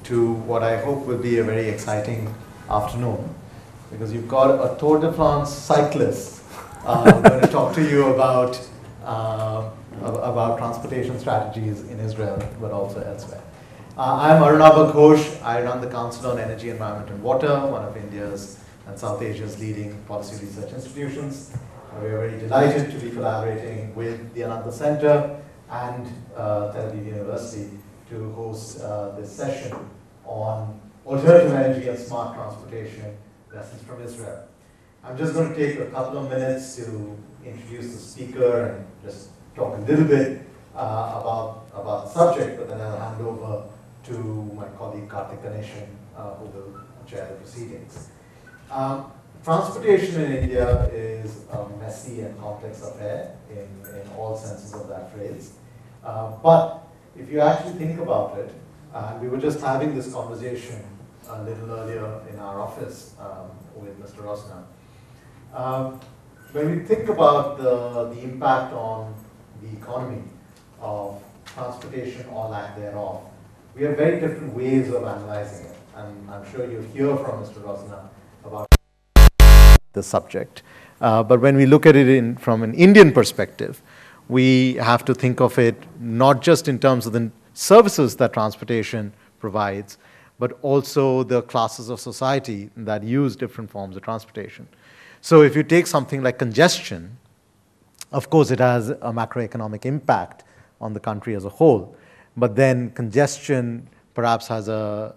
to what I hope will be a very exciting afternoon, because you've got a Tour de France cyclist going to talk to you about transportation strategies in Israel, but also elsewhere. I'm Arunabha Ghosh. I run the Council on Energy, Environment and Water, one of India's and South Asia's leading policy research institutions. We are very delighted to be collaborating with the Ananta Center and Tel Aviv University to host this session on alternative energy and smart transportation lessons from Israel. I'm just going to take a couple of minutes to introduce the speaker and just talk a little bit about the subject, but then I'll hand over to my colleague Karthik Ganeshan, who will chair the proceedings. Transportation in India is a messy and complex affair in all senses of that phrase. But if you actually think about it, and we were just having this conversation a little earlier in our office with Mr. Rosner. When we think about the impact on the economy of transportation or lack thereof, we have very different ways of analyzing it. And I'm sure you'll hear from Mr. Rosner about the subject. But when we look at it from an Indian perspective, we have to think of it not just in terms of the services that transportation provides, but also the classes of society that use different forms of transportation. So if you take something like congestion, of course it has a macroeconomic impact on the country as a whole, but then congestion perhaps has a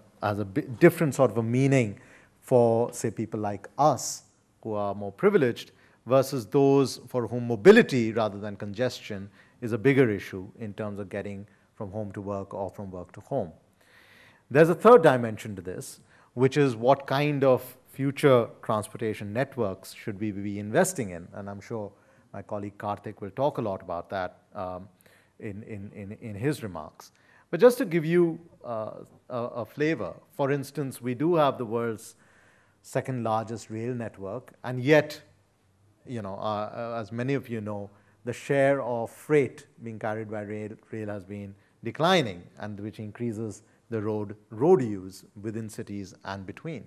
different sort of a meaning for, say, people like us who are more privileged versus those for whom mobility rather than congestion is a bigger issue in terms of getting from home to work or from work to home. There's a third dimension to this, which is what kind of future transportation networks should we be investing in? And I'm sure my colleague Karthik will talk a lot about that in his remarks. But just to give you a flavor, for instance, we do have the world's second largest rail network, and yet, as many of you know, the share of freight being carried by rail has been declining, and which increases the road use within cities and between.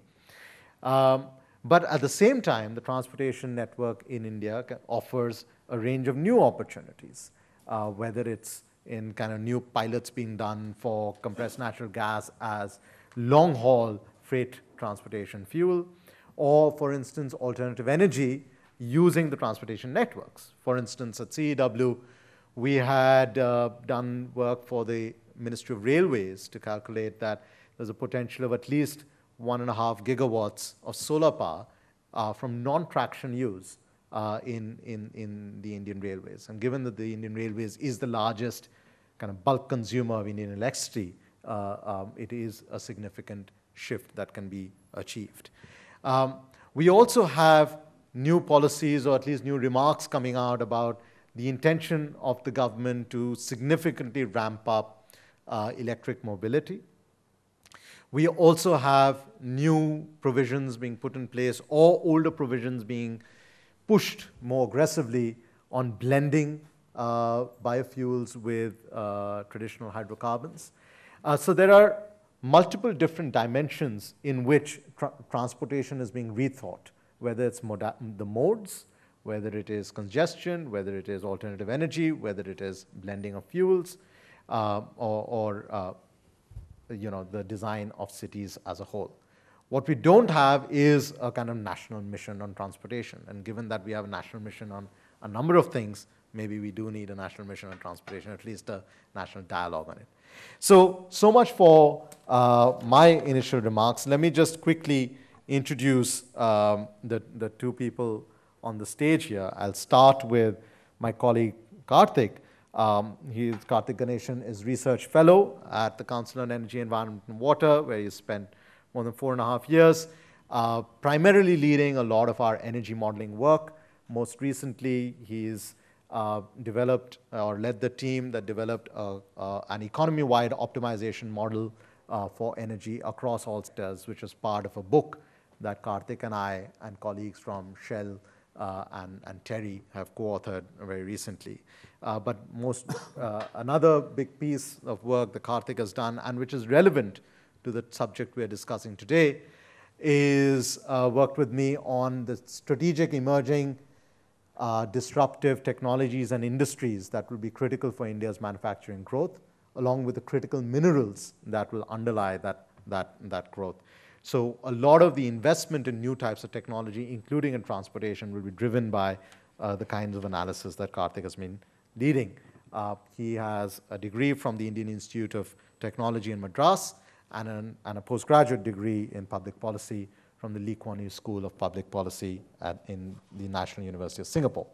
But at the same time, the transportation network in India offers a range of new opportunities, whether it's in kind of new pilots being done for compressed natural gas as long-haul freight transportation fuel, or, for instance, alternative energy using the transportation networks. For instance, at CEW, we had done work for the Ministry of Railways to calculate that there's a potential of at least 1.5 gigawatts of solar power from non-traction use in the Indian Railways. And given that the Indian Railways is the largest kind of bulk consumer of Indian electricity, it is a significant shift that can be achieved. We also have new policies, or at least new remarks coming out about the intention of the government to significantly ramp up electric mobility. We also have new provisions being put in place, or older provisions being pushed more aggressively on blending biofuels with traditional hydrocarbons. So there are multiple different dimensions in which transportation is being rethought, whether it's the modes, whether it is congestion, whether it is alternative energy, whether it is blending of fuels, or the design of cities as a whole. What we don't have is a kind of national mission on transportation. And given that we have a national mission on a number of things, maybe we do need a national mission on transportation, at least a national dialogue on it. So much for my initial remarks. Let me just quickly introduce the two people on the stage here. I'll start with my colleague Karthik. Karthik Ganeshan is Research Fellow at the Council on Energy, Environment and Water, where he spent more than 4.5 years, primarily leading a lot of our energy modeling work. Most recently, he's developed or led the team that developed an economy-wide optimization model for energy across all sectors, which is part of a book that Karthik and I and colleagues from Shell and Terry have co-authored very recently. But another big piece of work that Karthik has done, and which is relevant to the subject we are discussing today, is worked with me on the strategic emerging disruptive technologies and industries that will be critical for India's manufacturing growth, along with the critical minerals that will underlie that growth. So a lot of the investment in new types of technology, including in transportation, will be driven by the kinds of analysis that Karthik has been leading. He has a degree from the Indian Institute of Technology in Madras and a postgraduate degree in public policy from the Lee Kuan Yew School of Public Policy in the National University of Singapore.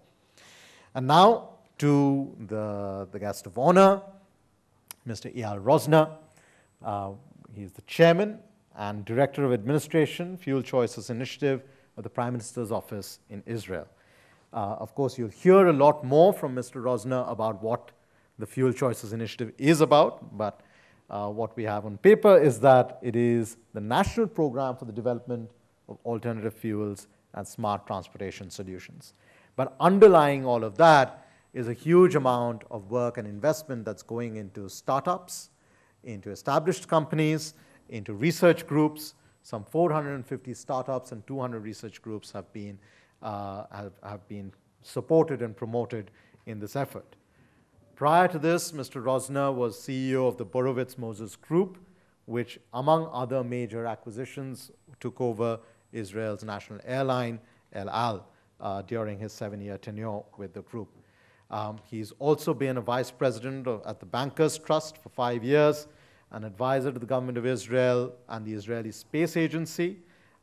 And now to the guest of honor, Mr. Eyal Rosner. He's the chairman and director of administration, Fuel Choices Initiative of the Prime Minister's Office in Israel. Of course, you'll hear a lot more from Mr. Rosner about what the Fuel Choices Initiative is about, but what we have on paper is that it is the national program for the development of alternative fuels and smart transportation solutions. But underlying all of that is a huge amount of work and investment that's going into startups, into established companies, into research groups. Some 450 startups and 200 research groups have been supported and promoted in this effort. Prior to this, Mr. Rosner was CEO of the Borowitz-Moses Group, which, among other major acquisitions, took over Israel's national airline, El Al, during his 7-year tenure with the group. He's also been a vice president at the Bankers Trust for 5 years, an advisor to the government of Israel and the Israeli Space Agency,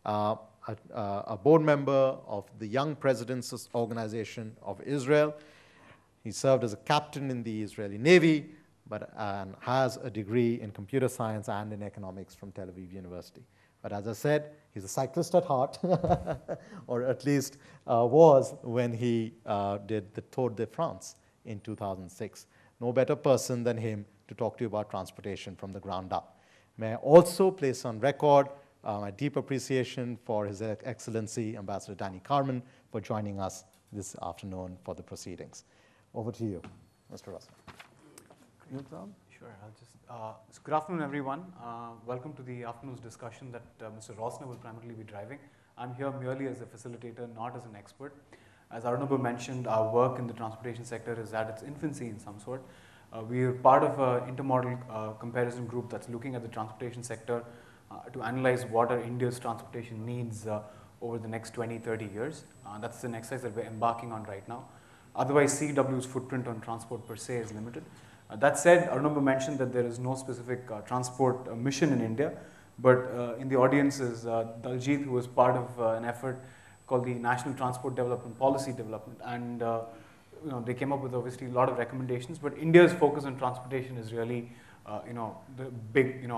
a board member of the Young Presidents Organization of Israel. He served as a captain in the Israeli Navy, and has a degree in computer science and in economics from Tel Aviv University. But as I said, he's a cyclist at heart, or at least was when he did the Tour de France in 2006. No better person than him to talk to you about transportation from the ground up. May I also place on record my deep appreciation for His Excellency Ambassador Danny Carman for joining us this afternoon for the proceedings. Over to you, Mr. Rosner. Sure. So good afternoon, everyone. Welcome to the afternoon's discussion that Mr. Rosner will primarily be driving. I'm here merely as a facilitator, not as an expert. As Arunabha mentioned, our work in the transportation sector is at its infancy in some sort. We are part of an intermodal comparison group that's looking at the transportation sector to analyze what are India's transportation needs over the next 20, 30 years. That's an exercise that we're embarking on right now. Otherwise, CW's footprint on transport per se is limited. That said, Arunabha mentioned that there is no specific transport mission in India, but in the audience is Daljit, who was part of an effort called the National Transport Development Policy Development, and they came up with obviously a lot of recommendations. But India's focus on transportation is really, the big,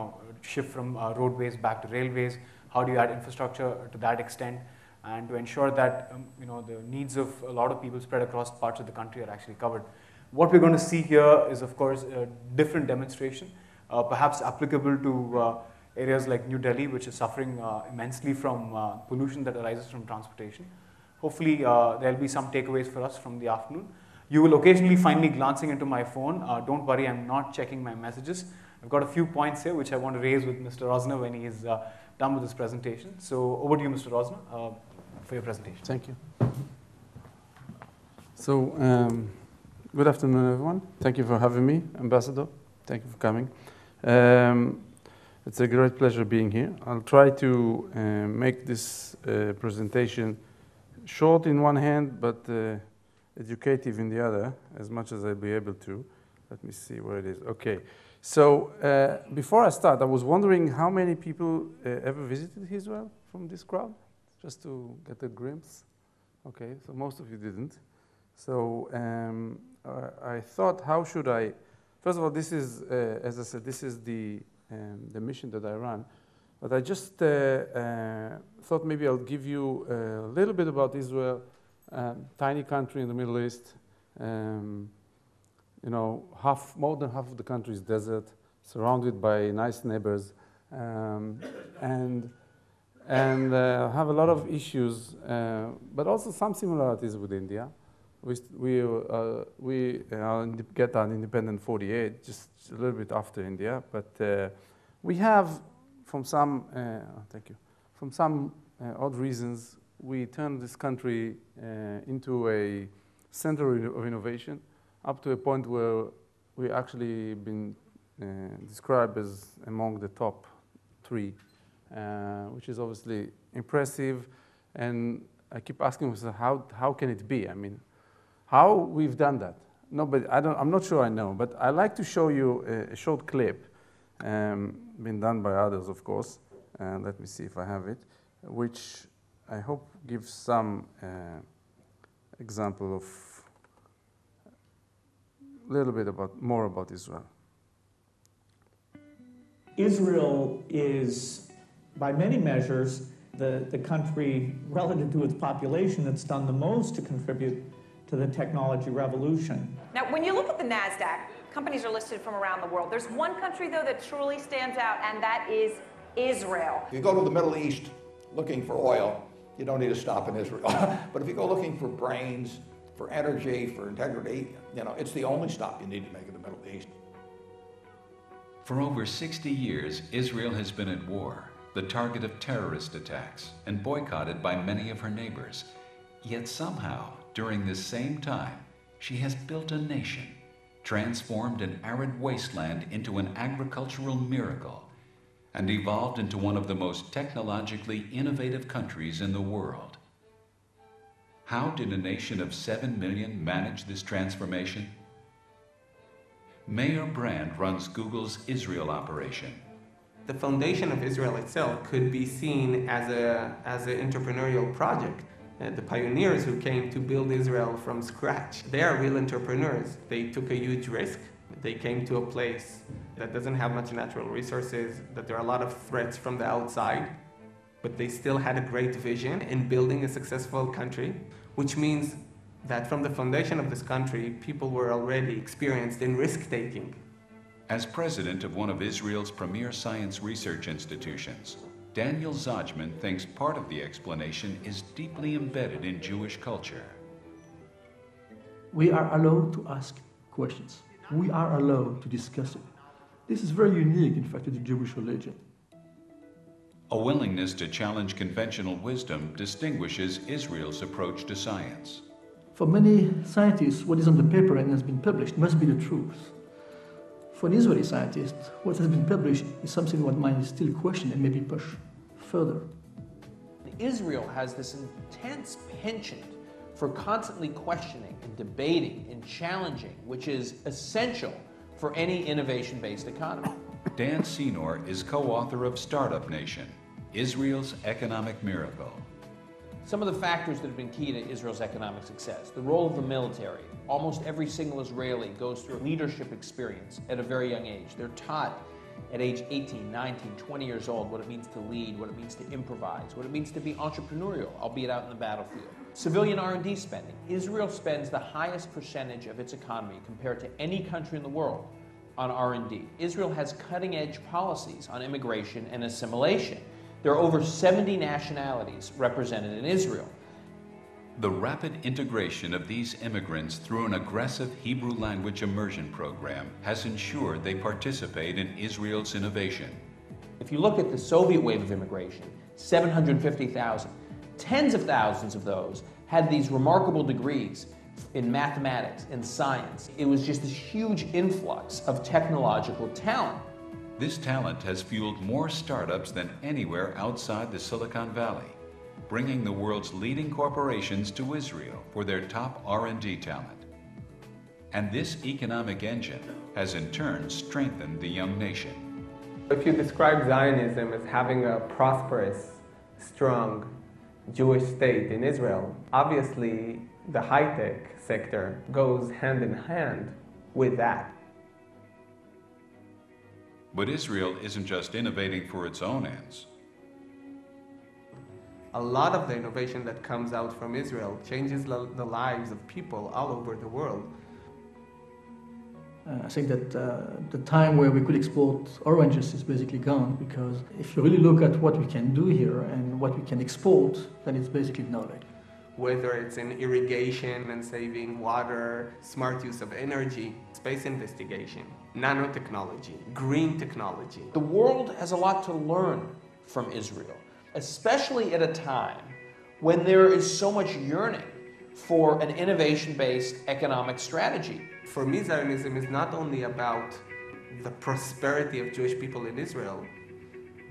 shift from roadways back to railways. How do you add infrastructure to that extent, and to ensure that the needs of a lot of people spread across parts of the country are actually covered. What we're going to see here is, of course, a different demonstration, perhaps applicable to areas like New Delhi, which is suffering immensely from pollution that arises from transportation. Hopefully, there'll be some takeaways for us from the afternoon. You will occasionally find me glancing into my phone. Don't worry, I'm not checking my messages. I've got a few points here which I want to raise with Mr. Rosner when he is done with his presentation. So over to you, Mr. Rosner, for your presentation. Thank you. So, good afternoon, everyone. Thank you for having me, Ambassador. Thank you for coming. It's a great pleasure being here. I'll try to make this presentation short in one hand, but educative in the other, as much as I'll be able to. Let me see where it is. Okay. So before I start, I was wondering how many people ever visited Israel from this crowd, just to get a glimpse. Okay, so most of you didn't. So I thought, how should I? First of all, this is, as I said, this is the mission that I run. But I just thought maybe I'll give you a little bit about Israel, tiny country in the Middle East. More than half of the country is desert, surrounded by nice neighbors, and have a lot of issues, but also some similarities with India. We get our independence in 48, just a little bit after India, but we have from some, thank you, from some odd reasons, we turned this country into a center of innovation, up to a point where we actually been described as among the top 3, which is obviously impressive. And I keep asking myself, how can it be? I mean, how we've done that? No, but I'm not sure I know, but I'd like to show you a short clip, been done by others, of course. Let me see if I have it, which I hope gives some example of a little bit more about Israel. Israel is, by many measures, the country relative to its population that's done the most to contribute to the technology revolution. Now, when you look at the NASDAQ, companies are listed from around the world. There's one country, though, that truly stands out, and that is Israel. If you go to the Middle East looking for oil, you don't need to stop in Israel. But if you go looking for brains, for energy, for integrity, it's the only stop you need to make in the Middle East. For over 60 years, Israel has been at war, the target of terrorist attacks, and boycotted by many of her neighbors. Yet somehow, during this same time, she has built a nation, transformed an arid wasteland into an agricultural miracle, and evolved into one of the most technologically innovative countries in the world. How did a nation of 7 million manage this transformation? Meir Brand runs Google's Israel operation. The foundation of Israel itself could be seen as an entrepreneurial project. The pioneers who came to build Israel from scratch, they are real entrepreneurs. They took a huge risk. They came to a place that doesn't have much natural resources, that there are a lot of threats from the outside, but they still had a great vision in building a successful country, which means that from the foundation of this country, people were already experienced in risk-taking. As president of one of Israel's premier science research institutions, Daniel Zajman thinks part of the explanation is deeply embedded in Jewish culture. We are allowed to ask questions. We are allowed to discuss it. This is very unique, in fact, to the Jewish religion. A willingness to challenge conventional wisdom distinguishes Israel's approach to science. For many scientists, what is on the paper and has been published must be the truth. For an Israeli scientist, what has been published is something what might still question and maybe push further. Israel has this intense penchant for constantly questioning and debating and challenging, which is essential for any innovation-based economy. Dan Senor is co-author of Startup Nation, Israel's Economic Miracle. Some of the factors that have been key to Israel's economic success: the role of the military. Almost every single Israeli goes through a leadership experience at a very young age. They're taught at age 18, 19, 20 years old what it means to lead, what it means to improvise, what it means to be entrepreneurial, albeit out in the battlefield. Civilian R&D spending. Israel spends the highest percentage of its economy compared to any country in the world on R&D. Israel has cutting-edge policies on immigration and assimilation. There are over 70 nationalities represented in Israel. The rapid integration of these immigrants through an aggressive Hebrew language immersion program has ensured they participate in Israel's innovation. If you look at the Soviet wave of immigration, 750,000, tens of thousands of those had these remarkable degrees in mathematics and science. It was just this huge influx of technological talent. This talent has fueled more startups than anywhere outside the Silicon Valley, bringing the world's leading corporations to Israel for their top R&D talent. And this economic engine has in turn strengthened the young nation. If you describe Zionism as having a prosperous, strong Jewish state in Israel, obviously the high-tech sector goes hand in hand with that. But Israel isn't just innovating for its own ends. A lot of the innovation that comes out from Israel changes the lives of people all over the world. I think that the time where we could export oranges is basically gone, because if you really look at what we can do here and what we can export, then it's basically knowledge. Whether it's in irrigation and saving water, smart use of energy, space investigation, nanotechnology, green technology. The world has a lot to learn from Israel, especially at a time when there is so much yearning for an innovation-based economic strategy. For me, Zionism is not only about the prosperity of Jewish people in Israel,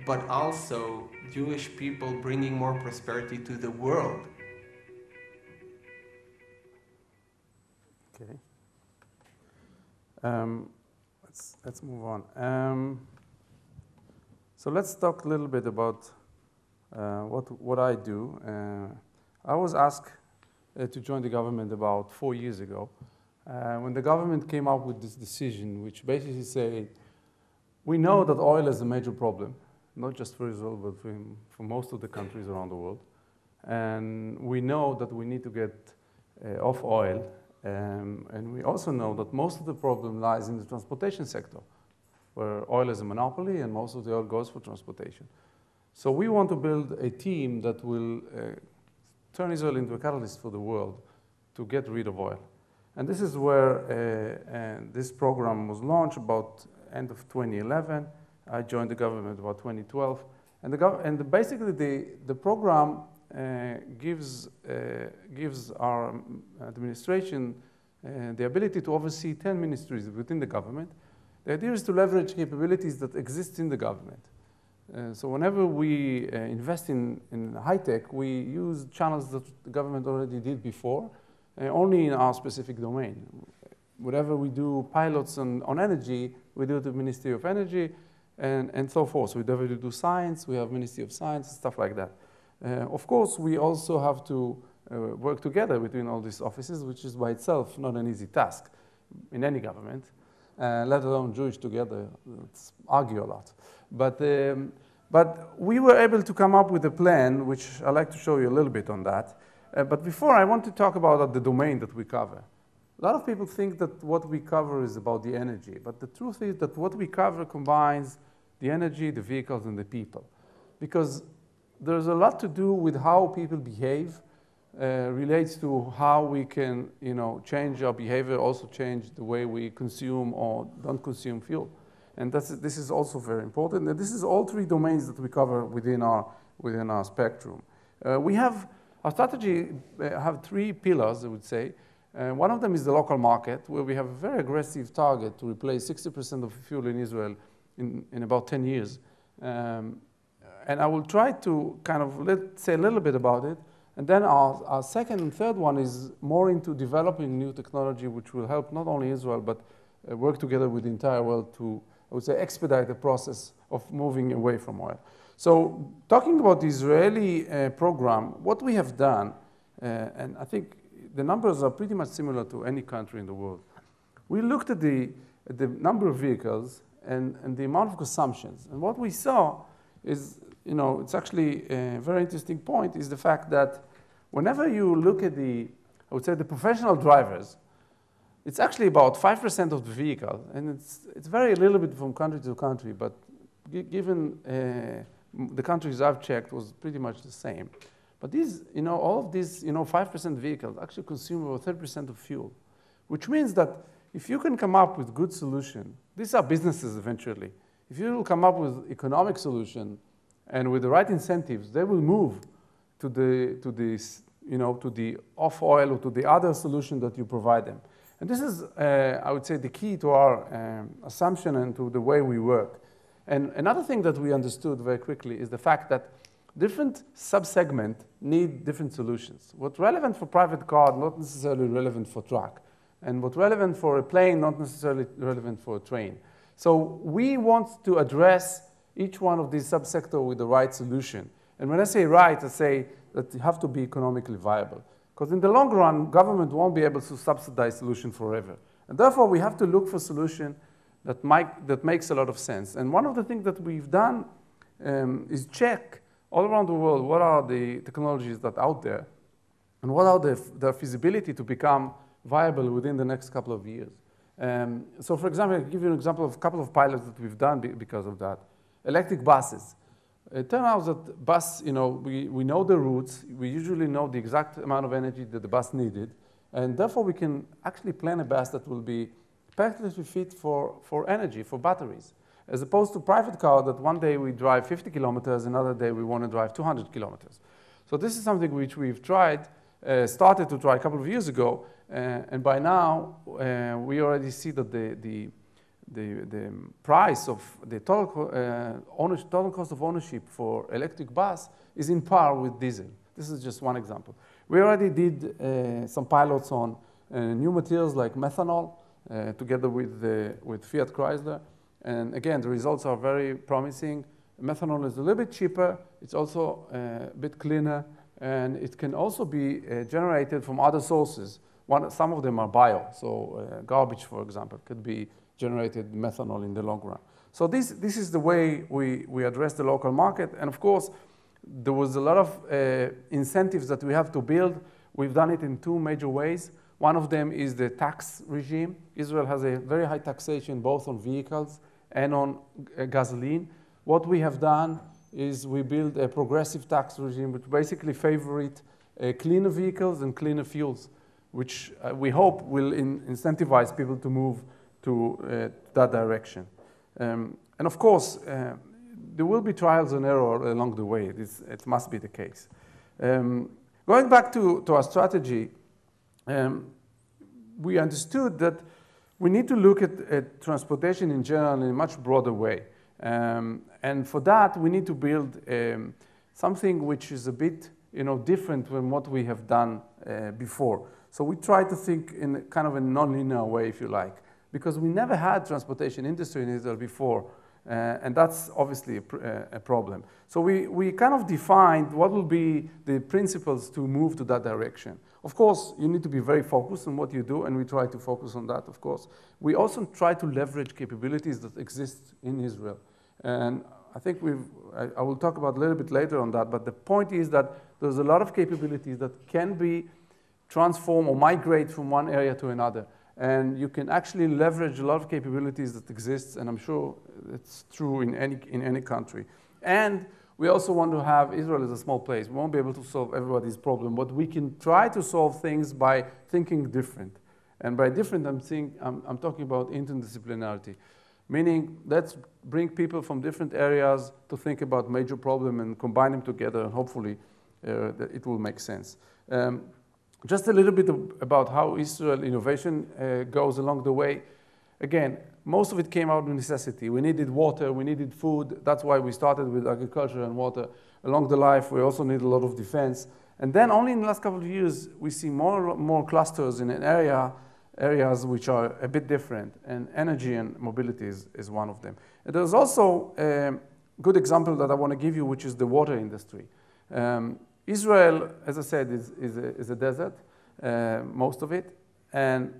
but also Jewish people bringing more prosperity to the world. Okay. Let's move on. So let's talk a little bit about what I do. I was asked to join the government about 4 years ago. When the government came up with this decision, which basically said, we know that oil is a major problem, not just for Israel, but for most of the countries around the world. And we know that we need to get off oil. And we also know that most of the problem lies in the transportation sector, where oil is a monopoly and most of the oil goes for transportation. So we want to build a team that will turn Israel into a catalyst for the world to get rid of oil. And this is where this program was launched about end of 2011. I joined the government about 2012. And basically the program gives our administration the ability to oversee 10 ministries within the government. The idea is to leverage capabilities that exist in the government. So whenever we invest in high tech, we use channels that the government already did before, only in our specific domain. Whatever we do pilots on energy, we do at the Ministry of Energy and so forth. So whenever we do science, we have Ministry of Science, stuff like that. Of course, we also have to work together between all these offices, which is by itself not an easy task in any government, let alone Jewish together. Let's argue a lot. But we were able to come up with a plan, which I'd like to show you a little bit on that. But before, I want to talk about the domain that we cover. A lot of people think that what we cover is about the energy, but the truth is that what we cover combines the energy, the vehicles, and the people. Because there's a lot to do with how people behave, relates to how we can, change our behavior, also change the way we consume or don't consume fuel. And this is also very important. And this is all three domains that we cover within our spectrum. Our strategy have three pillars, I would say. One of them is the local market, where we have a very aggressive target to replace 60% of fuel in Israel in about 10 years. And I will try to kind of say a little bit about it. And then our second and third one is more into developing new technology, which will help not only Israel, but work together with the entire world to, I would say, expedite the process of moving away from oil. So talking about the Israeli program, what we have done, and I think the numbers are pretty much similar to any country in the world. We looked at the number of vehicles and the amount of consumptions. And what we saw is, it's actually a very interesting point, is the fact that whenever you look at I would say the professional drivers, it's actually about 5% of the vehicle. And it's very little bit from country to country, but given the countries I've checked was pretty much the same. But these, all of these, 5% vehicles actually consume over 30% of fuel, which means that if you can come up with good solution, these are businesses eventually. If you will come up with economic solution and with the right incentives, they will move to the off oil or to the other solution that you provide them. And this is, I would say, the key to our assumption and to the way we work. And another thing that we understood very quickly is the fact that different sub-segments need different solutions. What's relevant for private car, not necessarily relevant for truck. And what's relevant for a plane, not necessarily relevant for a train. So we want to address each one of these sub-sectors with the right solution. And when I say right, I say that you have to be economically viable. Because in the long run, government won't be able to subsidize solution forever. And therefore, we have to look for solution that makes a lot of sense. And one of the things that we've done is check all around the world what are the technologies that are out there and what are their feasibility to become viable within the next couple of years. So for example, I'll give you an example of a couple of pilots that we've done because of that. Electric buses. It turns out that bus, we know the routes. We usually know the exact amount of energy that the bus needed. And therefore, we can actually plan a bus that will be perfectly fit for energy, for batteries, as opposed to private car that one day we drive 50 kilometers, another day we want to drive 200 kilometers. So this is something which we've tried, started to try a couple of years ago, and by now we already see that the price of the total cost of ownership for electric bus is in par with diesel. This is just one example. We already did some pilots on new materials like methanol together with Fiat Chrysler. And again, the results are very promising. Methanol is a little bit cheaper. It's also a bit cleaner. And it can also be generated from other sources. Some of them are bio. So garbage, for example, could be generated methanol in the long run. So this is the way we address the local market. And of course, there was a lot of incentives that we have to build. We've done it in two major ways. One of them is the tax regime. Israel has a very high taxation both on vehicles and on gasoline. What we have done is we build a progressive tax regime which basically favors cleaner vehicles and cleaner fuels, which we hope will incentivize people to move to that direction. And of course, there will be trials and error along the way. It must be the case. Going back to our strategy, we understood that we need to look at transportation in general in a much broader way. And for that, we need to build something which is a bit different from what we have done before. So we try to think in kind of a non-linear way, if you like, because we never had transportation industry in Israel before. And that's obviously a problem. So we kind of defined what will be the principles to move to that direction. Of course, you need to be very focused on what you do, and we try to focus on that, of course. We also try to leverage capabilities that exist in Israel. And I think I will talk about a little bit later on that, but the point is that there's a lot of capabilities that can be transformed or migrate from one area to another. And you can actually leverage a lot of capabilities that exist, and I'm sure it's true in any country. And we also want to have Israel as a small place. We won't be able to solve everybody's problem, but we can try to solve things by thinking different. And by different, I'm talking about interdisciplinarity, meaning let's bring people from different areas to think about major problem and combine them together, and hopefully it will make sense. Just a little bit about how Israel innovation goes along the way. Again, most of it came out of necessity. We needed water, we needed food. That's why we started with agriculture and water. Along the life, we also need a lot of defense. And then only in the last couple of years, we see more clusters in areas which are a bit different. And energy and mobility is one of them. And there's also a good example that I want to give you, which is the water industry. Israel, as I said, is a desert, most of it. And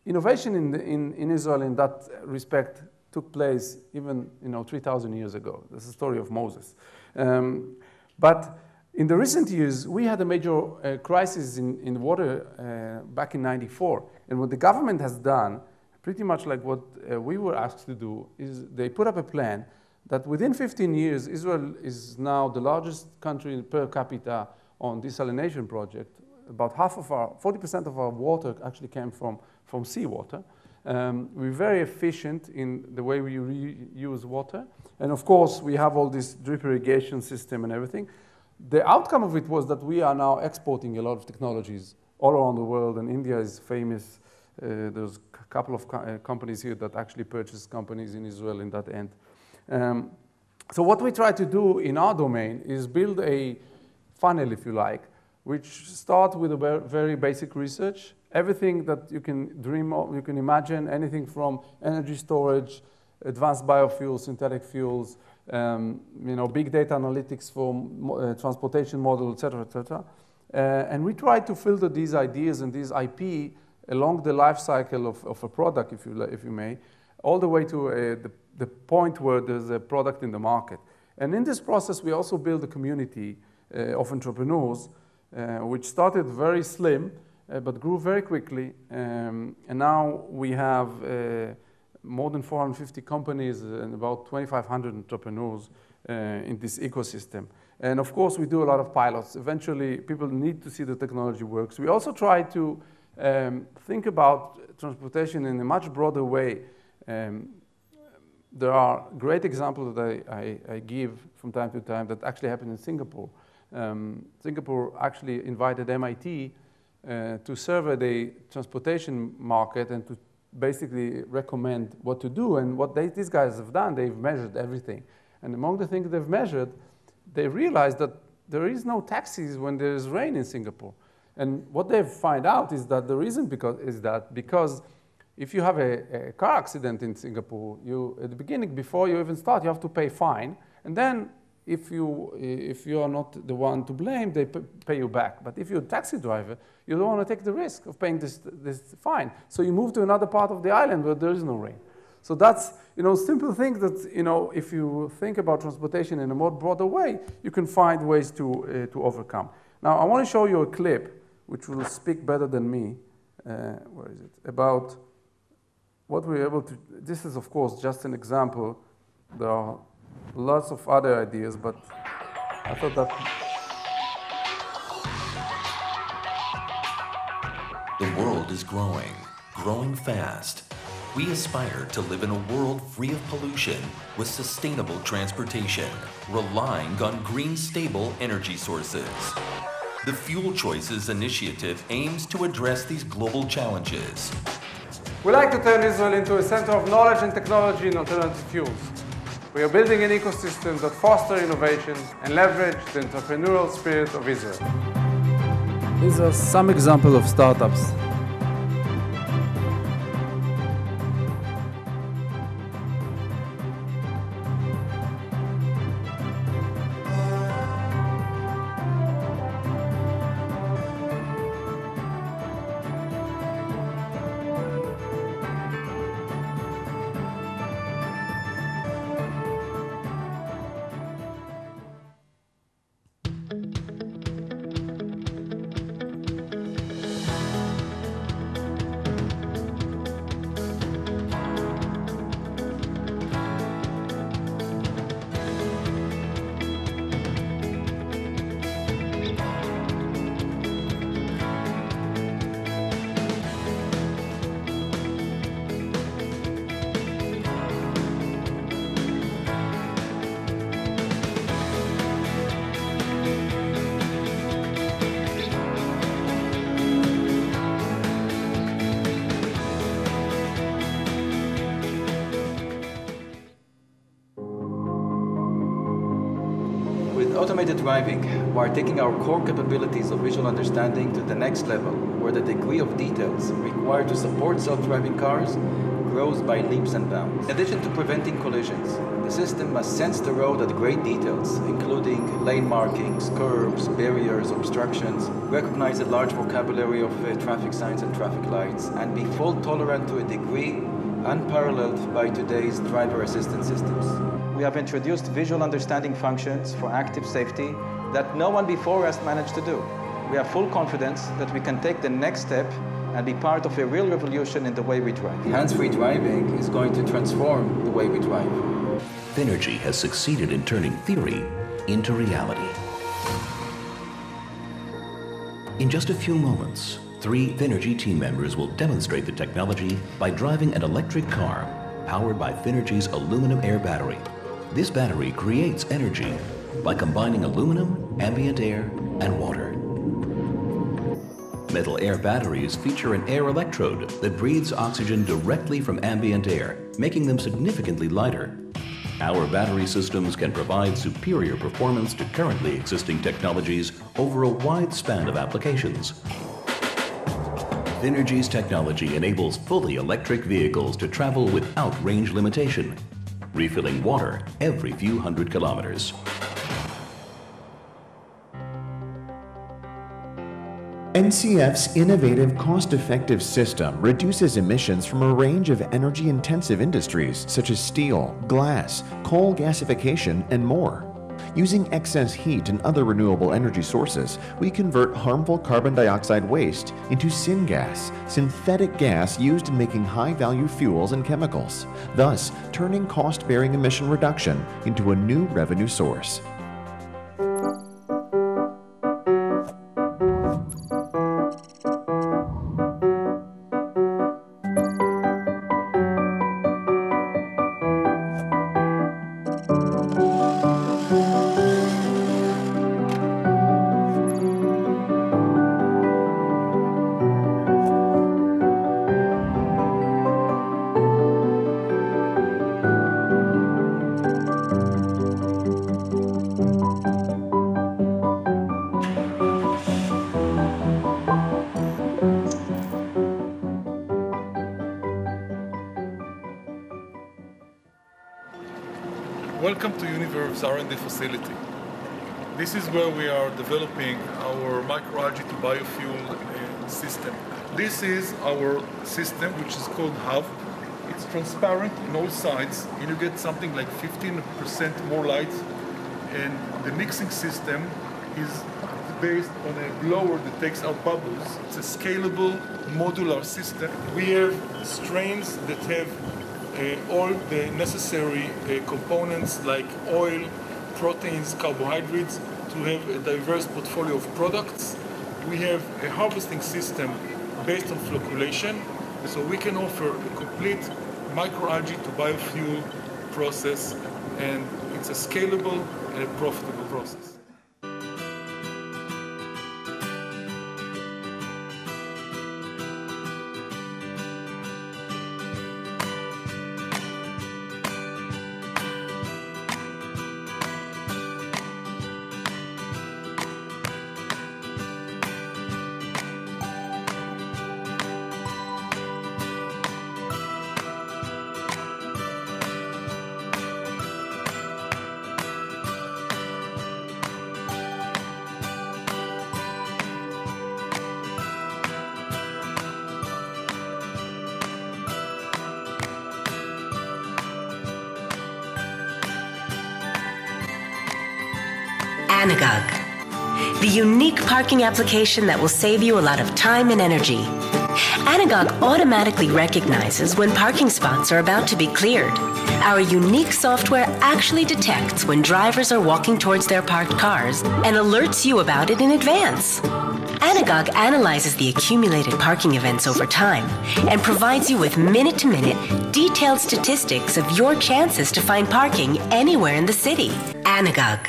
innovation in Israel in that respect took place even 3,000 years ago. This is the story of Moses. But in the recent years, we had a major crisis in water back in '94. And what the government has done, pretty much like what we were asked to do, is they put up a plan that within 15 years, Israel is now the largest country per capita on desalination project. About 40% of our water actually came from seawater. We're very efficient in the way we reuse water. And of course, we have all this drip irrigation system and everything. The outcome of it was that we are now exporting a lot of technologies all around the world, and India is famous. There's a couple of companies here that actually purchase companies in Israel in that end. So what we try to do in our domain is build a funnel, if you like, which starts with a very basic research. Everything that you can dream of, you can imagine, anything from energy storage, advanced biofuels, synthetic fuels, big data analytics for transportation model, et cetera, et cetera. And we try to filter these ideas and these IP along the life cycle of a product, if you may, all the way to the point where there's a product in the market. And in this process, we also build a community of entrepreneurs, which started very slim, but grew very quickly. And now we have more than 450 companies and about 2,500 entrepreneurs in this ecosystem. And of course, we do a lot of pilots. Eventually, people need to see the technology works. We also try to think about transportation in a much broader way. There are great examples that I give from time to time that actually happened in Singapore. Singapore actually invited MIT to survey the transportation market and to basically recommend what to do. And what these guys have done, they've measured everything. And among the things they've measured, they realized that there is no taxis when there is rain in Singapore. And what they've found out is that the reason because if you have a car accident in Singapore, at the beginning, before you even start, you have to pay fine. And then if you are not the one to blame, they pay you back. But if you're a taxi driver, you don't want to take the risk of paying this fine. So you move to another part of the island where there is no rain. So that's, simple things that, if you think about transportation in a more broader way, you can find ways to overcome. Now, I want to show you a clip, which will speak better than me. Where is it? About what we're able to, this is, of course, just an example. There are lots of other ideas, but I thought that... The world is growing fast. We aspire to live in a world free of pollution with sustainable transportation, relying on green, stable energy sources. The Fuel Choices Initiative aims to address these global challenges. We like to turn Israel into a center of knowledge and technology in alternative fuels. We are building an ecosystem that fosters innovation and leverage the entrepreneurial spirit of Israel. These are some examples of startups. Automated driving, we are taking our core capabilities of visual understanding to the next level, where the degree of details required to support self-driving cars grows by leaps and bounds. In addition to preventing collisions, the system must sense the road at great details, including lane markings, curbs, barriers, obstructions, recognize a large vocabulary of traffic signs and traffic lights, and be fault tolerant to a degree unparalleled by today's driver assistance systems. We have introduced visual understanding functions for active safety that no one before us managed to do. We have full confidence that we can take the next step and be part of a real revolution in the way we drive. Hands-free driving is going to transform the way we drive. Phinergy has succeeded in turning theory into reality. In just a few moments, 3 Phinergy team members will demonstrate the technology by driving an electric car powered by Phinergy's aluminum air battery. This battery creates energy by combining aluminum, ambient air, and water. Metal air batteries feature an air electrode that breathes oxygen directly from ambient air, making them significantly lighter. Our battery systems can provide superior performance to currently existing technologies over a wide span of applications. Phinergy's technology enables fully electric vehicles to travel without range limitation, refilling water every few hundred kilometers. NCF's innovative, cost-effective system reduces emissions from a range of energy-intensive industries such as steel, glass, coal gasification, and more. Using excess heat and other renewable energy sources, we convert harmful carbon dioxide waste into syngas, synthetic gas used in making high-value fuels and chemicals, thus turning cost-bearing emission reduction into a new revenue source. Systems R&D facility. This is where we are developing our microalgae to biofuel system. This is our system, which is called HAV. It's transparent in all sides, and you get something like 15% more light. And the mixing system is based on a blower that takes out bubbles. It's a scalable, modular system. We have strains that have all the necessary components like oil, proteins, carbohydrates, to have a diverse portfolio of products. We have a harvesting system based on flocculation, so we can offer a complete microalgae to biofuel process, and it's a scalable and a profitable process. Anagog, the unique parking application that will save you a lot of time and energy. Anagog automatically recognizes when parking spots are about to be cleared. Our unique software actually detects when drivers are walking towards their parked cars and alerts you about it in advance. Anagog analyzes the accumulated parking events over time and provides you with minute-to-minute, detailed statistics of your chances to find parking anywhere in the city. Anagog.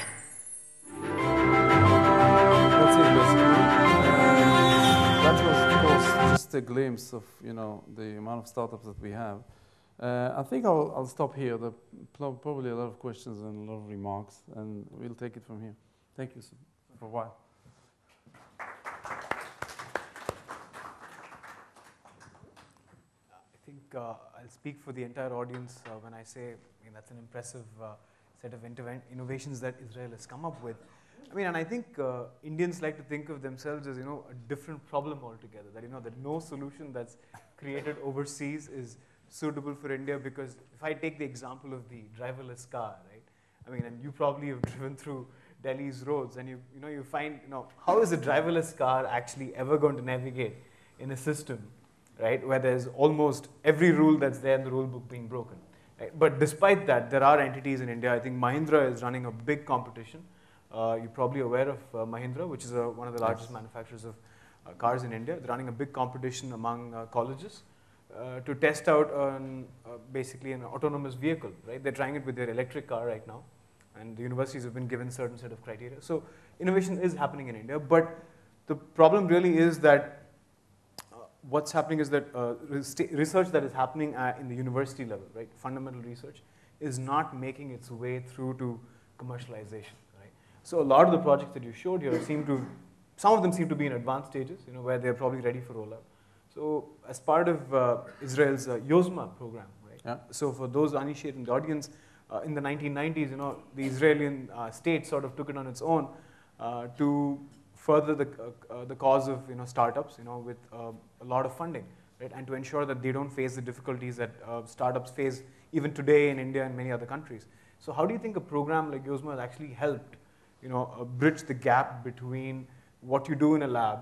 Just a glimpse of the amount of startups that we have. I think I'll stop here. There are probably a lot of questions and a lot of remarks, and we'll take it from here. Thank you for a while. I think I'll speak for the entire audience when I say that's an impressive set of innovations that Israel has come up with. And I think Indians like to think of themselves as, a different problem altogether. That no solution that's created overseas is suitable for India, because if I take the example of the driverless car, right? And you probably have driven through Delhi's roads, and you find, how is a driverless car actually ever going to navigate in a system, right, where there's almost every rule that's there in the rule book being broken, right? But despite that, there are entities in India. I think Mahindra is running a big competition. You're probably aware of Mahindra, which is one of the largest manufacturers of cars in India. They're running a big competition among colleges to test out basically an autonomous vehicle, right? They're trying it with their electric car right now, and the universities have been given a certain set of criteria. So innovation is happening in India, but the problem really is that what's happening is that research that is happening in the university level, right, fundamental research, is not making its way through to commercialization. So a lot of the projects that you showed here some of them seem to be in advanced stages, where they're probably ready for rollout. So as part of Israel's Yozma program, right? Yeah. So for those uninitiated in the audience, in the 1990s, the Israeli state sort of took it on its own to further the cause of startups, with a lot of funding, right? And to ensure that they don't face the difficulties that startups face even today in India and many other countries. So how do you think a program like Yozma has actually helped bridge the gap between what you do in a lab,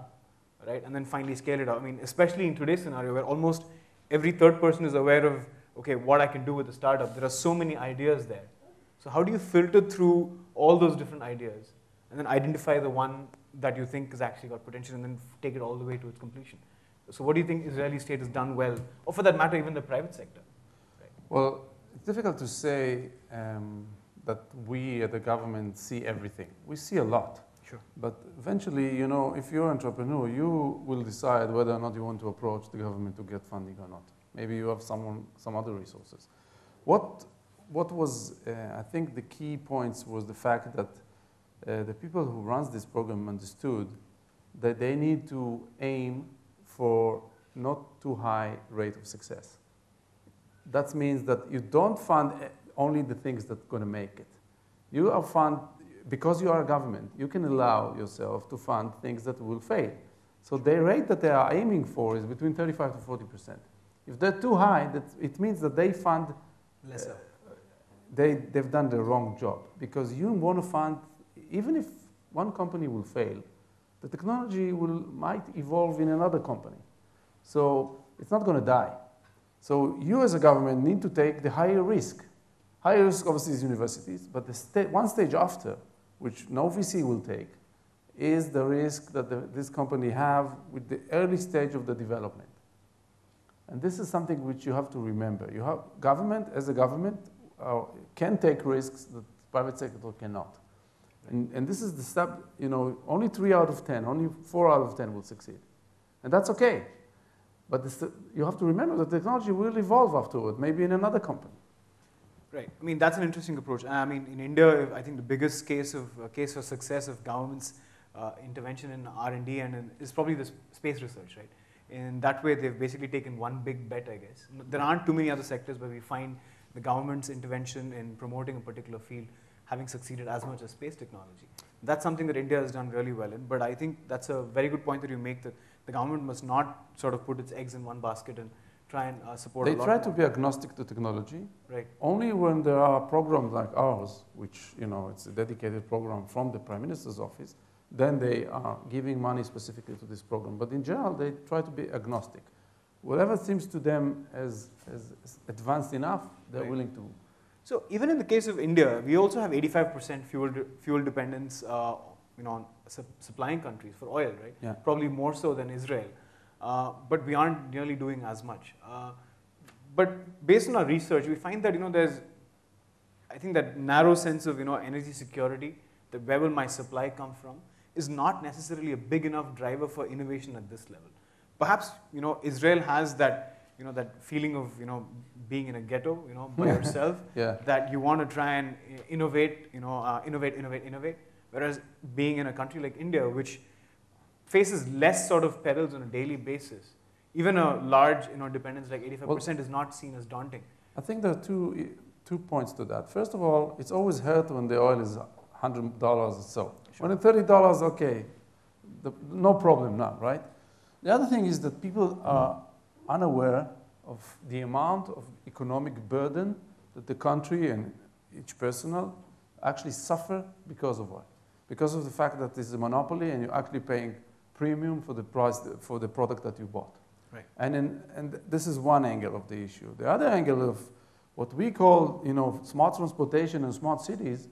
right, and then finally scale it out? Especially in today's scenario where almost every third person is aware of, okay, what I can do with a startup. There are so many ideas there. So how do you filter through all those different ideas and then identify the one that you think has actually got potential and then take it all the way to its completion? So what do you think Israeli state has done well, or for that matter, even the private sector? Right? Well, it's difficult to say that we at the government see everything. We see a lot. Sure. But eventually, if you're an entrepreneur, you will decide whether or not you want to approach the government to get funding or not. Maybe you have some other resources. What was, I think the key points was the fact that the people who runs this program understood that they need to aim for not too high rate of success. That means that you don't fund only the things that are going to make it. You are fund, because you are a government, you can allow yourself to fund things that will fail. So the rate that they are aiming for is between 35 to 40%. If they're too high, it means that they fund lesser. They've done the wrong job, because you want to fund, even if one company will fail, the technology might evolve in another company. So it's not going to die. So you as a government need to take the higher risk. Higher risk obviously is universities, but one stage after, which no VC will take, is the risk that this company have with the early stage of the development. And this is something which you have to remember. You have government, as a government, can take risks that private sector cannot. And this is the step, only 3 out of 10, only 4 out of 10 will succeed. And that's okay. But you have to remember that technology will evolve afterward, maybe in another company. Right. I mean, that's an interesting approach. I mean, in India, I think the biggest case for success of government's intervention in R&D is probably the space research, right? In that way, they've basically taken one big bet, I guess. There aren't too many other sectors where we find the government's intervention in promoting a particular field having succeeded as much as space technology. That's something that India has done really well in, but I think that's a very good point that you make, that the government must not sort of put its eggs in one basket and try and support a lot more. They try to be agnostic to technology. Right. Only when there are programs like ours, which, it's a dedicated program from the Prime Minister's office, then they are giving money specifically to this program. But in general, they try to be agnostic. Whatever seems to them as advanced enough, they're willing to. So even in the case of India, we also have 85% fuel dependence, on supplying countries for oil, right? Yeah. Probably more so than Israel, but we aren't nearly doing as much. But based on our research, we find that there's, I think that narrow sense of energy security, that where will my supply come from, is not necessarily a big enough driver for innovation at this level. Perhaps Israel has that that feeling of being in a ghetto by yourself, that you want to try and innovate, innovate. Whereas being in a country like India, which faces less sort of perils on a daily basis, even a large dependence like 85% is not seen as daunting. I think there are two points to that. First of all, it's always hurt when the oil is $100 or so. Sure. When it's $30, okay, no problem now, right? The other thing is that people are unaware of the amount of economic burden that the country and each personnel actually suffer because of oil. Because of the fact that it's a monopoly and you're actually paying premium for the price for the product that you bought. Right. And this is one angle of the issue. The other angle of what we call smart transportation and smart cities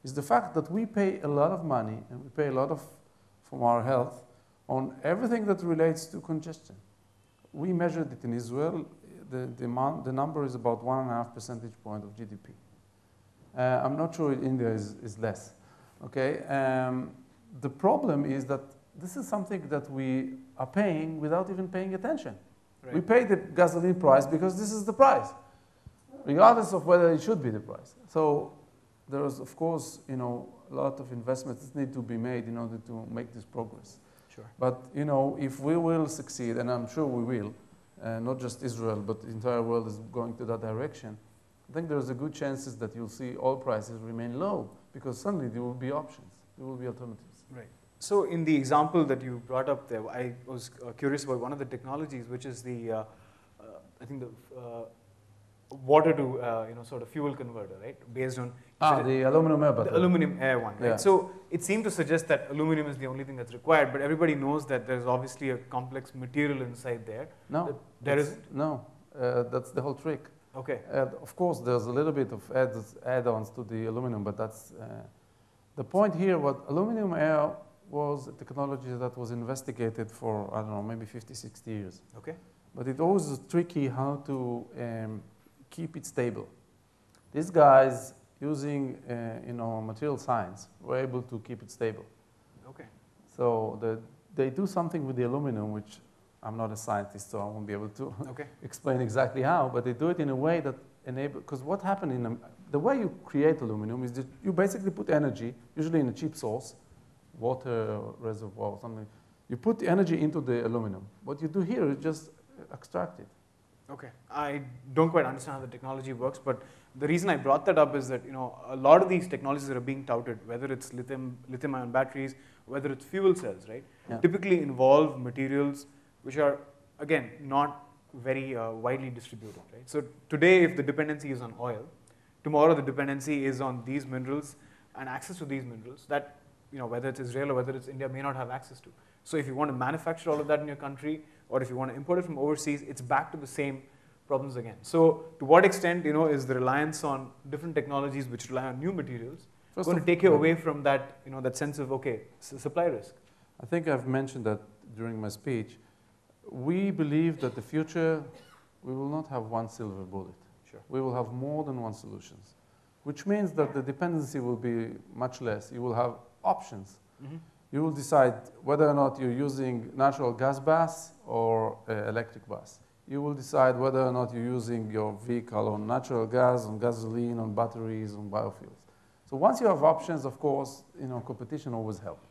is the fact that we pay a lot of money and we pay a lot from our health on everything that relates to congestion. We measured it in Israel. The number is about 1.5 percentage point of GDP. I'm not sure in India is less. Okay. The problem is that this is something that we are paying without even paying attention. Right. We pay the gasoline price because this is the price, regardless of whether it should be the price. So there is, of course, a lot of investments that need to be made in order to make this progress. Sure. But if we will succeed, and I'm sure we will, not just Israel, but the entire world is going to that direction, I think there's a good chances that you'll see oil prices remain low, because suddenly there will be options, there will be alternatives. Right. So in the example that you brought up there, I was curious about one of the technologies, which is the, I think the water to sort of fuel converter, right? Based on the aluminum air battery. The aluminum air one, right? Yeah. So it seemed to suggest that aluminum is the only thing that's required, but everybody knows that there's obviously a complex material inside there. No, there isn't. No, that's the whole trick. Okay. Of course, there's a little bit of add-ons to the aluminum, but that's the point here. What aluminum air was a technology that was investigated for, I don't know, maybe 50, 60 years. Okay. But it always was tricky how to keep it stable. These guys, using material science, were able to keep it stable. Okay. So they do something with the aluminum, which I'm not a scientist, so I won't be able to explain exactly how, but they do it in a way that enables, because what happened the way you create aluminum is that you basically put energy, usually in a cheap source, water reservoir or something. You put the energy into the aluminum. What you do here is just extract it. Okay, I don't quite understand how the technology works, but the reason I brought that up is that a lot of these technologies that are being touted, whether it's lithium-ion batteries, whether it's fuel cells, right, typically involve materials which are, again, not very widely distributed, right? So today, if the dependency is on oil, tomorrow the dependency is on these minerals and access to these minerals that, whether it's Israel or whether it's India, may not have access to. So if you want to manufacture all of that in your country, or if you want to import it from overseas, it's back to the same problems again. So to what extent, is the reliance on different technologies which rely on new materials going to take you away from that, that sense of, okay, supply risk? I think I've mentioned that during my speech. We believe that the future, we will not have one silver bullet. Sure. We will have more than one solutions, which means that the dependency will be much less. You will have options. Mm-hmm. You will decide whether or not you're using natural gas bus or electric bus. You will decide whether or not you're using your vehicle on natural gas, on gasoline, on batteries, on biofuels. So once you have options, of course, competition always helps.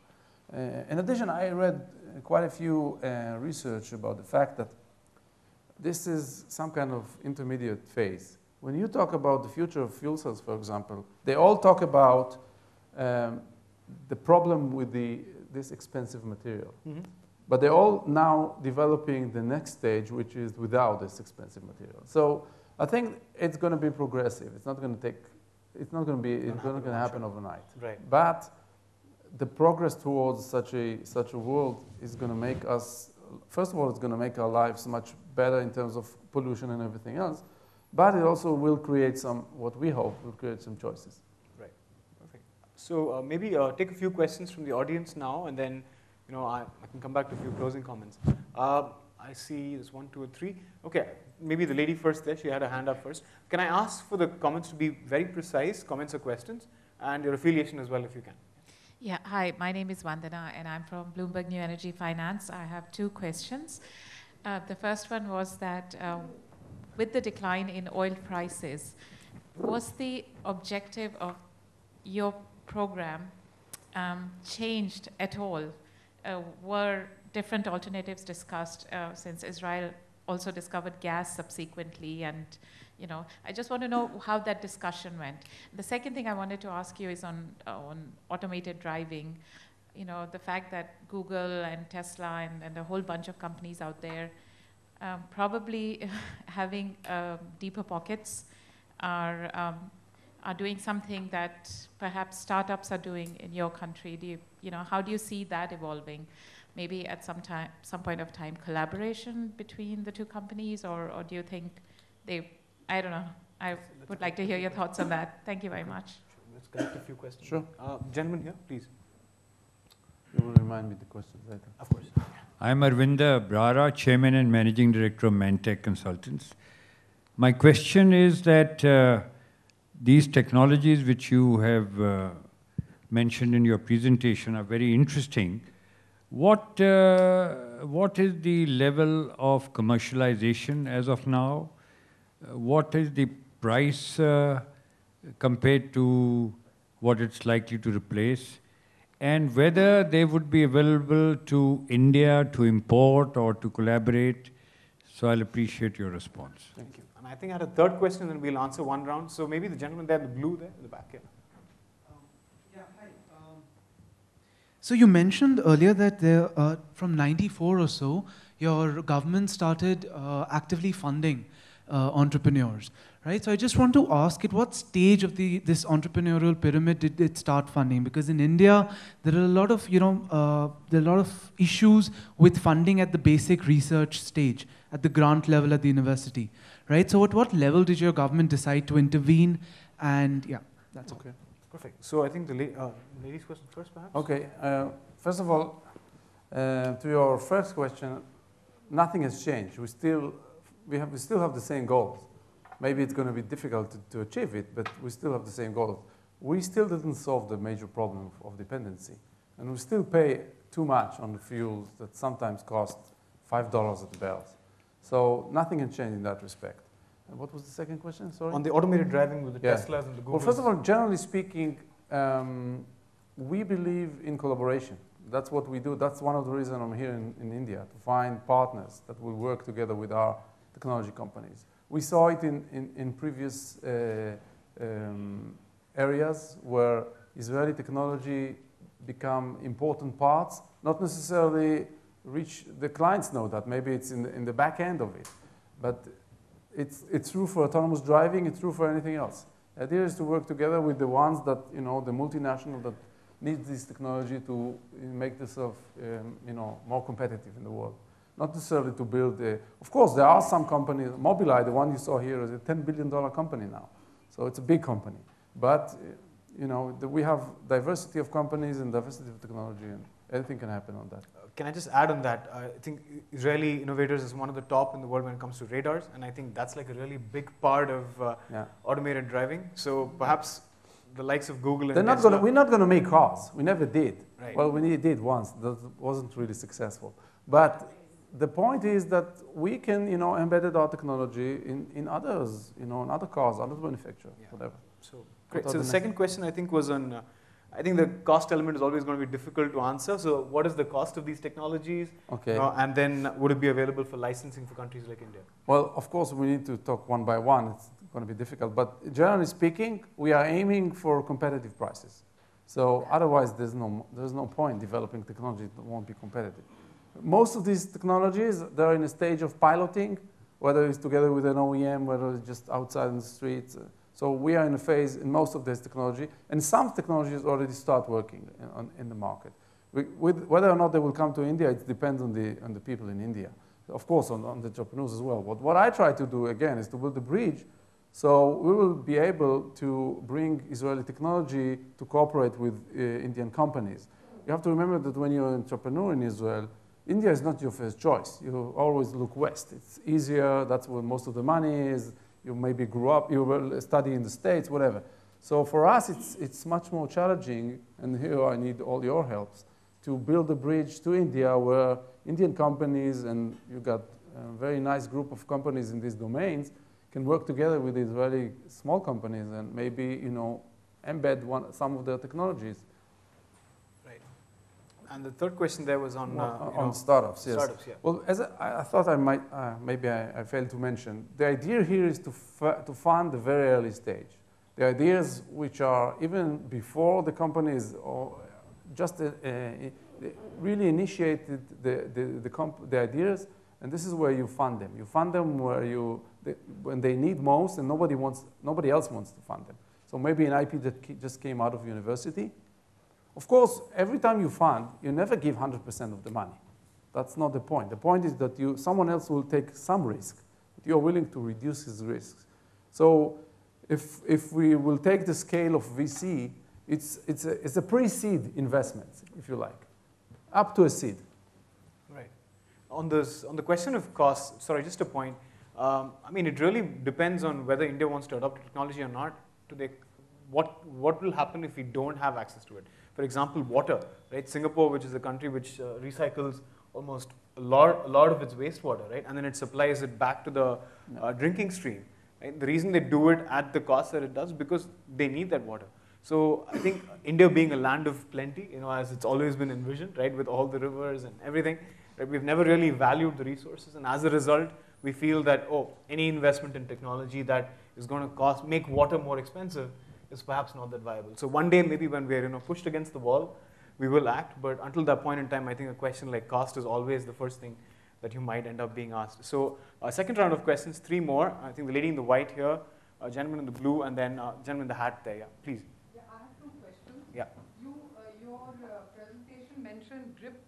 In addition, I read quite a few research about the fact that this is some kind of intermediate phase. When you talk about the future of fuel cells, for example, they all talk about the problem with this expensive material. Mm-hmm. But they're all now developing the next stage, which is without this expensive material. So I think it's going to be progressive. It's not going to happen overnight. Right. But the progress towards such a world is going to make us, first of all, it's going to make our lives much better in terms of pollution and everything else. But it also will create what we hope will create some choices. Right. Perfect. So maybe take a few questions from the audience now, and then I can come back to a few closing comments. I see there's 1, 2, 3. Okay, maybe the lady first there. She had her hand up first. Can I ask for the comments to be very precise, comments or questions, and your affiliation as well, if you can. Yeah, hi, my name is Vandana, and I'm from Bloomberg New Energy Finance. I have 2 questions. The first one was that with the decline in oil prices, was the objective of your program changed at all? Were different alternatives discussed since Israel also discovered gas subsequently? And I just want to know how that discussion went. The second thing I wanted to ask you is on automated driving. The fact that Google and Tesla and a whole bunch of companies out there probably having deeper pockets are doing something that perhaps startups are doing in your country. How do you see that evolving? Maybe at some point of time, collaboration between the 2 companies, or do you think I don't know. I would like to hear your thoughts on that. Thank you very much. Let's collect a few questions. Sure. Gentleman here, please. You will remind me the questions later. Of course. I'm Arvinda Brara, Chairman and Managing Director of Mantech Consultants. My question is that these technologies which you have mentioned in your presentation are very interesting. What is the level of commercialization as of now? What is the price compared to what it's likely to replace? And whether they would be available to India to import or to collaborate. So I'll appreciate your response. Thank you. And I think I had a third question, and we'll answer one round. So maybe the gentleman there, the blue there, in the back here. Yeah, hi. So you mentioned earlier that from 94 or so, your government started actively funding entrepreneurs, right? So I just want to ask, at what stage of this entrepreneurial pyramid did it start funding? Because in India, there are a lot of issues with funding at the basic research stage, at the grant level at the university, right? So at what level did your government decide to intervene? And yeah, that's okay. Perfect. So I think the ladies' question first, perhaps? Okay. First of all, to your first question, nothing has changed. We still have the same goals. Maybe it's going to be difficult to achieve it, but we still have the same goals. We still didn't solve the major problem of dependency. And we still pay too much on the fuels that sometimes cost $5 at the barrels. So nothing has changed in that respect. And what was the second question? Sorry? On the automated driving with the Teslas and the Googles. Well, first of all, generally speaking, we believe in collaboration. That's what we do. That's one of the reasons I'm here in India, to find partners that will work together with our technology companies. We saw it in previous areas where Israeli technology become important parts, not necessarily reach, the clients know that, maybe it's in the back end of it, but it's true for autonomous driving, it's true for anything else. The idea is to work together with the ones that, you know, the multinational that needs this technology to make themselves, you know, more competitive in the world. Not necessarily to build of course, there are some companies, Mobileye, the one you saw here, is a $10 billion company now. So it's a big company. But, you know, we have diversity of companies and diversity of technology, and anything can happen on that. Can I just add on that? I think Israeli innovators is one of the top in the world when it comes to radars, and I think that's like a really big part of automated driving. So perhaps the likes of Google and Tesla. We're not going to make cars. We never did. Right. Well, we did once. That wasn't really successful. But the point is that we can, you know, embed our technology in others, you know, in other cars, other manufacturers, whatever. So great. So the second question I think was on, I think the cost element is always going to be difficult to answer. So what is the cost of these technologies? Okay. And then would it be available for licensing for countries like India? Well, of course, we need to talk one by one. It's going to be difficult. But generally speaking, we are aiming for competitive prices. So otherwise, there's no point developing technology that won't be competitive. Most of these technologies, they're in a stage of piloting, whether it's together with an OEM, whether it's just outside in the streets. So we are in a phase in most of this technology, and some technologies already start working in the market. Whether or not they will come to India, it depends on the people in India. Of course, on the entrepreneurs as well. But what I try to do, again, is to build a bridge so we will be able to bring Israeli technology to cooperate with Indian companies. You have to remember that when you're an entrepreneur in Israel, India is not your first choice. You always look west. It's easier. That's where most of the money is. You maybe grew up, you will study in the States, whatever. So for us, it's much more challenging, and here I need all your helps, to build a bridge to India where Indian companies, and you got a very nice group of companies in these domains, can work together with Israeli small companies and maybe, you know, embed some of their technologies. And the third question there was on startups. Yes. Startups, yeah. Well, as I thought I might, maybe I failed to mention, the idea here is to fund the very early stage. The ideas which are even before the companies or just really initiated the ideas, and this is where you fund them. You fund them when they need most, and nobody else wants to fund them. So maybe an IP that just came out of university. Of course, every time you fund, you never give 100% of the money. That's not the point. The point is that someone else will take some risk, but you're willing to reduce his risks. So if we will take the scale of VC, it's a pre-seed investment, if you like, up to a seed. Right. On the question of cost, sorry, just a point. I mean, it really depends on whether India wants to adopt technology or not. What will happen if we don't have access to it? For example, water, right? Singapore, which is a country which recycles almost a lot of its wastewater, right? And then it supplies it back to the drinking stream. Right? The reason they do it at the cost that it does because they need that water. So I think India being a land of plenty, you know, as it's always been envisioned, right, with all the rivers and everything, right, we've never really valued the resources, and as a result, we feel that any investment in technology that is going to make water more expensive is perhaps not that viable. So one day, maybe when we're pushed against the wall, we will act. But until that point in time, I think a question like cost is always the first thing that you might end up being asked. So second round of questions, 3 more. I think the lady in the white here, a gentleman in the blue, and then a gentleman in the hat there. Yeah, please. Yeah, I have 2 questions. Yeah. Your presentation mentioned drip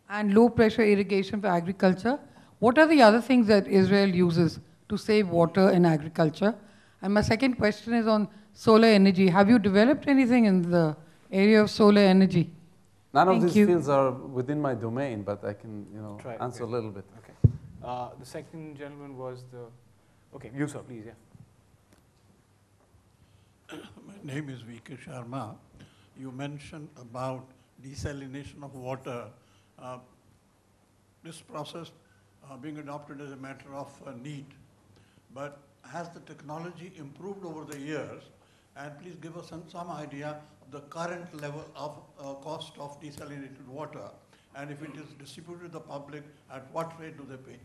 and low pressure irrigation for agriculture. What are the other things that Israel uses to save water in agriculture? And my second question is on solar energy. Have you developed anything in the area of solar energy? None of these fields are within my domain, but I can, answer a little bit. Okay. The second gentleman was you sir, please, yeah. My name is V.K. Sharma. You mentioned about desalination of water. This process being adopted as a matter of need, but has the technology improved over the years? And please give us some idea of the current level of cost of desalinated water, and if it is distributed to the public, at what rate do they pay?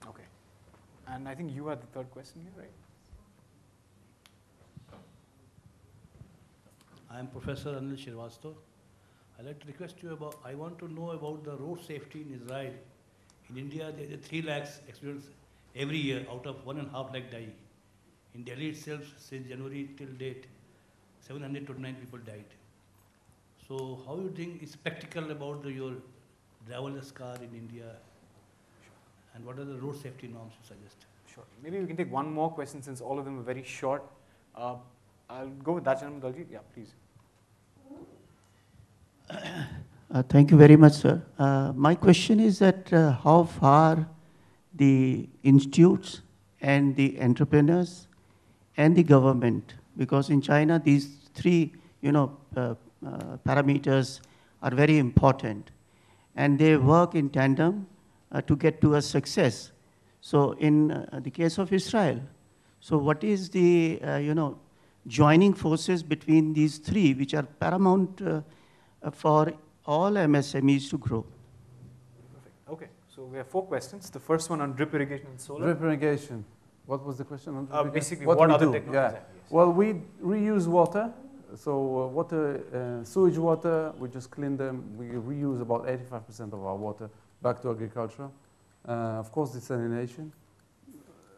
Okay. And I think you had the third question here, right? I am Professor Anil Srivastava. I'd like to request you about, I want to know about the road safety in Israel. In India, there are 3 lakhs accidents every year out of 1.5 lakh die. In Delhi itself, since January till date, 729 people died. So how do you think is practical about your driverless car in India? And what are the road safety norms you suggest? Sure. Maybe we can take one more question since all of them are very short. I'll go with that gentleman, Daljit. Yeah, please. Thank you very much, sir. My question is that how far the institutes and the entrepreneurs and the government, because in China these 3, parameters are very important, and they work in tandem to get to a success. So in the case of Israel, so what is the joining forces between these 3, which are paramount for all MSMEs to grow? Perfect. Okay, so we have 4 questions. The first one on drip irrigation and solar. Drip irrigation. What was the question on drip irrigation? Basically, what other do? technologies? Yeah. Well, we reuse water. So sewage water, we just clean them. We reuse about 85% of our water back to agriculture. Of course, desalination,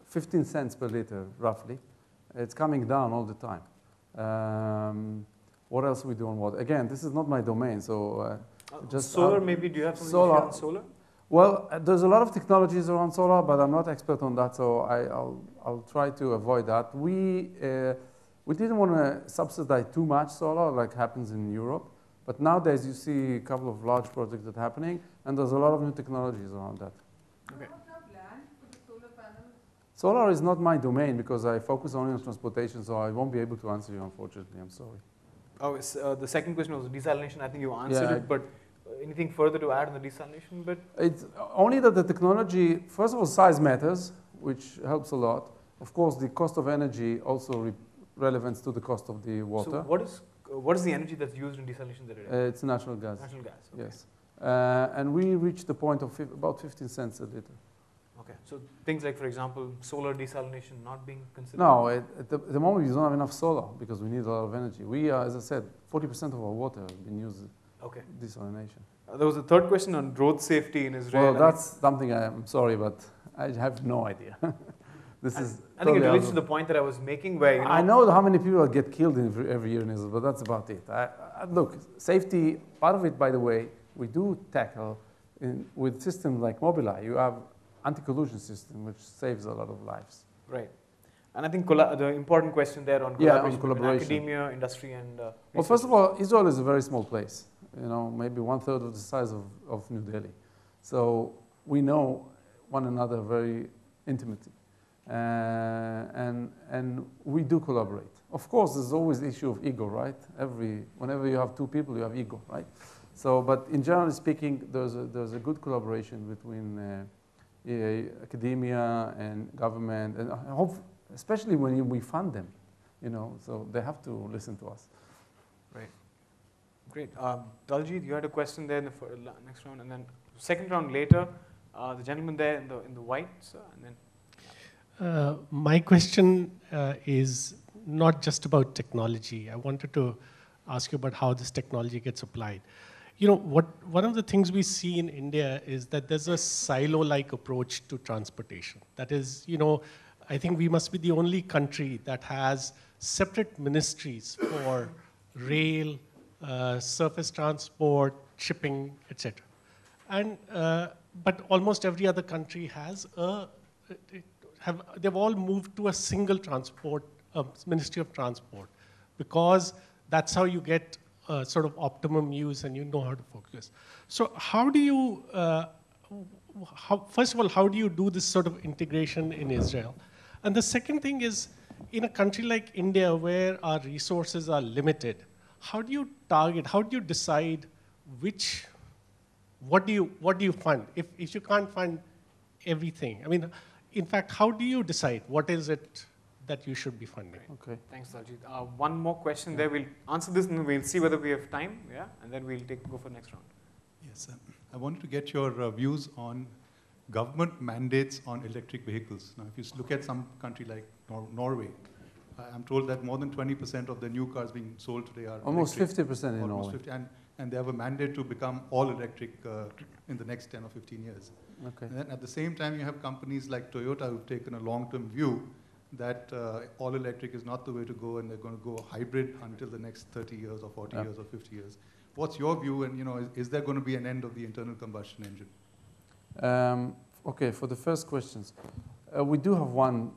15 cents per liter, roughly. It's coming down all the time. What else we do on water? Again, this is not my domain, so just solar. Maybe do you have something on solar? Well, there's a lot of technologies around solar, but I'm not expert on that, so I'll try to avoid that. We didn't want to subsidize too much solar, like happens in Europe, but nowadays you see a couple of large projects that are happening, and there's a lot of new technologies around that. Okay. Solar is not my domain because I focus only on transportation, so I won't be able to answer you, unfortunately. I'm sorry. Oh, the second question was desalination. I think you answered it, but anything further to add on the desalination bit? It's only that the technology, first of all, size matters, which helps a lot. Of course, the cost of energy also relevance to the cost of the water. So what is the energy that's used in desalination that it's natural gas. Natural gas, okay. Yes. And we reached the point of about 15 cents a liter. Okay, so things like, for example, solar desalination not being considered? No, at the moment we don't have enough solar because we need a lot of energy. We are, as I said, 40% of our water has been used desalination. There was a third question on road safety in Israel. Well, that's something I'm sorry, but I have no idea. I think it relates to the point that I was making where, I know how many people get killed every year in Israel, but that's about it. Look, safety, part of it, by the way, we do tackle with systems like Mobileye. You have anti-collusion system, which saves a lot of lives. Right. And I think the important question there on collaboration between academia, industry, and well, first of all, Israel is a very small place. Maybe 1/3 of the size of New Delhi. So we know one another very intimately. And we do collaborate. Of course, there's always the issue of ego, right? Whenever you have 2 people, you have ego, right? So, but in general speaking, there's a good collaboration between academia and government, and especially when we fund them, so they have to listen to us. Right. Great. Daljit, you had a question there in the next round, and then second round later, the gentleman there in the white, sir, and then. My question is not just about technology. I wanted to ask you about how this technology gets applied. One of the things we see in India is that there's a silo-like approach to transportation. That is, I think we must be the only country that has separate ministries for rail, surface transport, shipping, etc. And but almost every other country has they've all moved to a single Ministry of Transport, because that's how you get sort of optimum use and you know how to focus. So how do you, first of all, how do you do this sort of integration in Israel? And the second thing is, in a country like India where our resources are limited, how do you target, how do you decide what do you fund? If you can't fund everything, I mean, in fact, how do you decide what is it that you should be funding? Okay. Thanks, Daljit. One more question there. We'll answer this and we'll see whether we have time, and then we'll go for the next round. Yes, I wanted to get your views on government mandates on electric vehicles. Now, if you look at some country like Norway, I'm told that more than 20% of the new cars being sold today are almost electric. 50% in almost Norway. 50, and they have a mandate to become all electric in the next 10 or 15 years. Okay. And then at the same time, you have companies like Toyota who've taken a long-term view that all electric is not the way to go, and they're going to go hybrid until the next 30 years or 40 years or 50 years. What's your view, and is there going to be an end of the internal combustion engine? Okay, for the first questions, we do have one